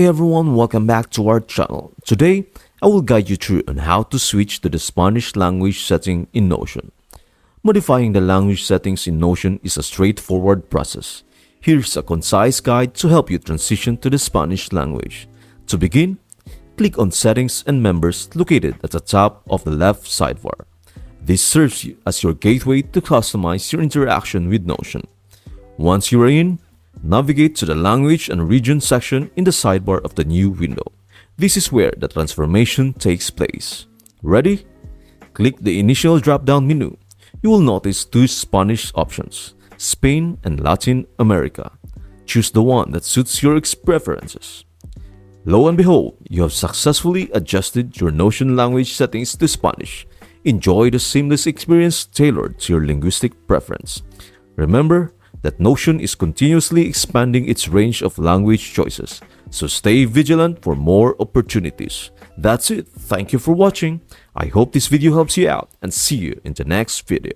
Hey everyone, welcome back to our channel. Today, I will guide you through on how to switch to the Spanish language setting in Notion. Modifying the language settings in Notion is a straightforward process. Here's a concise guide to help you transition to the Spanish language. To begin, click on Settings and Members located at the top of the left sidebar. This serves you as your gateway to customize your interaction with Notion. Once you are in, navigate to the Language and Region section in the sidebar of the new window. This is where the transformation takes place. Ready? Click the initial drop-down menu. You will notice two Spanish options, Spain and Latin America. Choose the one that suits your preferences. Lo and behold, you have successfully adjusted your Notion language settings to Spanish. Enjoy the seamless experience tailored to your linguistic preference. Remember that Notion is continuously expanding its range of language choices, so stay vigilant for more opportunities. That's it. Thank you for watching. I hope this video helps you out and see you in the next video.